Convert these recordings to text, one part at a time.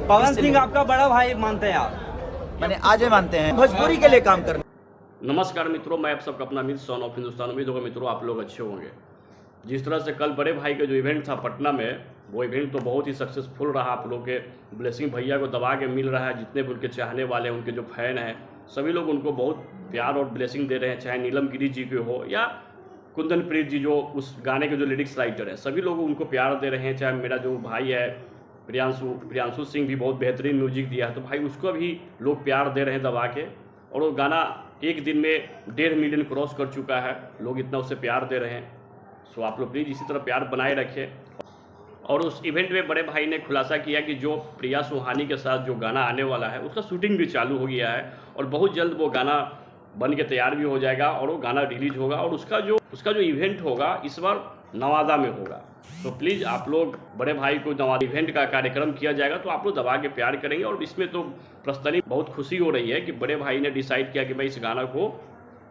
पवन सिंह आपका बड़ा भाई मानते हैं आप? मैंने आज मानते हैं भोजपुरी के लिए काम करना। नमस्कार मित्रों, मैं आप सबका अपना मित्र सन ऑफ हिंदुस्तान। उम्मीद होगा मित्रों आप लोग अच्छे होंगे। जिस तरह से कल बड़े भाई का जो इवेंट था पटना में, वो इवेंट तो बहुत ही सक्सेसफुल रहा। आप लोग के ब्लेसिंग भैया को दबा के मिल रहा है। जितने भी उनके चाहने वाले हैं, उनके जो फैन हैं, सभी लोग उनको बहुत प्यार और ब्लेसिंग दे रहे हैं। चाहे नीलम गिरी जी के हो या कुंदन प्रीत जी जो उस गाने के जो लिरिक्स राइटर हैं, सभी लोग उनको प्यार दे रहे हैं। चाहे मेरा जो भाई है प्रियांशु सिंह भी बहुत बेहतरीन म्यूजिक दिया है, तो भाई उसको भी लोग प्यार दे रहे हैं दबा के। और वो गाना एक दिन में 1.5 मिलियन क्रॉस कर चुका है। लोग इतना उसे प्यार दे रहे हैं। सो आप लोग प्लीज़ इसी तरह प्यार बनाए रखें। और उस इवेंट में बड़े भाई ने खुलासा किया कि जो प्रिया सुहानी के साथ जो गाना आने वाला है, उसका शूटिंग भी चालू हो गया है और बहुत जल्द वो गाना बन के तैयार भी हो जाएगा और वो गाना रिलीज होगा। और उसका जो इवेंट होगा इस बार नवादा में होगा। तो प्लीज़ आप लोग बड़े भाई को नवादा इवेंट का कार्यक्रम किया जाएगा, तो आप लोग दबा के प्यार करेंगे। और इसमें तो पर्सनली बहुत खुशी हो रही है कि बड़े भाई ने डिसाइड किया कि मैं इस गाना को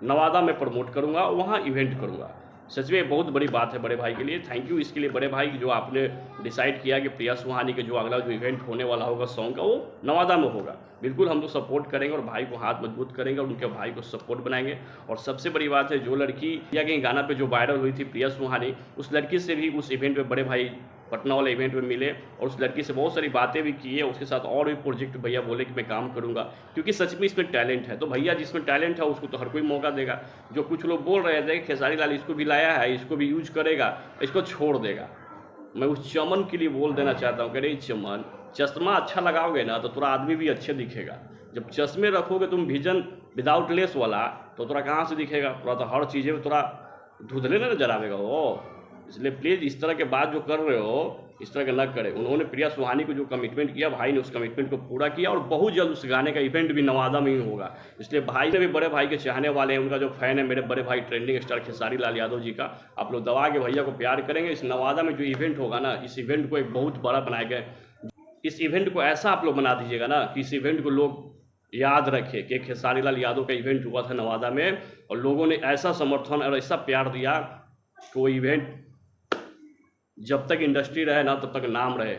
नवादा में प्रमोट करूँगा, वहाँ इवेंट करूँगा। सच में बहुत बड़ी बात है बड़े भाई के लिए। थैंक यू इसके लिए बड़े भाई, जो आपने डिसाइड किया कि प्रिया सुहानी के जो अगला जो इवेंट होने वाला होगा सॉन्ग का, वो नवादा में होगा। बिल्कुल हम लोग सपोर्ट करेंगे और भाई को हाथ मजबूत करेंगे और उनके भाई को सपोर्ट बनाएंगे। और सबसे बड़ी बात है, जो लड़की या कहीं गाना पे जो वायरल हुई थी प्रिया सुहानी, उस लड़की से भी उस इवेंट में बड़े भाई पटना वाले इवेंट में मिले और उस लड़की से बहुत सारी बातें भी की है। उसके साथ और भी प्रोजेक्ट भैया बोले कि मैं काम करूंगा, क्योंकि सच में इसमें टैलेंट है। तो भैया जिसमें टैलेंट है उसको तो हर कोई मौका देगा। जो कुछ लोग बोल रहे थे खेसारी लाल इसको भी लाया है, इसको भी यूज करेगा, इसको छोड़ देगा, मैं उस चमन के लिए बोल देना चाहता हूँ कि अरे चमन, चश्मा अच्छा लगाओगे ना तो थोड़ा आदमी भी अच्छे दिखेगा। जब चश्मे रखोगे तुम विजन विदाउट लेस वाला, तो थोड़ा कहाँ से दिखेगा? थोड़ा तो हर चीज़ें थोड़ा धुंधले ना नजर आवेगा वो। इसलिए प्लीज़ इस तरह के बात जो कर रहे हो, इस तरह के न करें। उन्होंने प्रिया सुहानी को जो कमिटमेंट किया, भाई ने उस कमिटमेंट को पूरा किया और बहुत जल्द उस गाने का इवेंट भी नवादा में ही होगा। इसलिए भाई ने भी बड़े भाई के चाहने वाले हैं, उनका जो फैन है मेरे बड़े भाई ट्रेंडिंग स्टार खेसारी लाल यादव जी का, आप लोग दबा के भैया को प्यार करेंगे। इस नवादा में जो इवेंट होगा ना, इस इवेंट को एक बहुत बड़ा बनाएगा। इस इवेंट को ऐसा आप लोग बना दीजिएगा ना कि इस इवेंट को लोग याद रखे कि खेसारी लाल यादव का इवेंट हुआ था नवादा में और लोगों ने ऐसा समर्थन और ऐसा प्यार दिया कि वो इवेंट जब तक इंडस्ट्री रहे ना तब तक नाम रहे।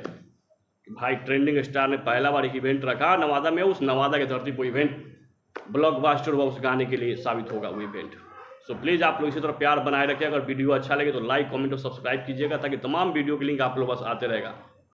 भाई ट्रेंडिंग स्टार ने पहला बार एक इवेंट रखा नवादा में, उस नवादा की धरती पर इवेंट ब्लॉकबस्टर हुआ, उस गाने के लिए साबित होगा वो इवेंट। सो प्लीज़ आप लोग इसी तरह प्यार बनाए रखें। अगर वीडियो अच्छा लगे तो लाइक, कमेंट और सब्सक्राइब कीजिएगा, ताकि तमाम वीडियो के लिंक आप लोग बस आते रहेगा।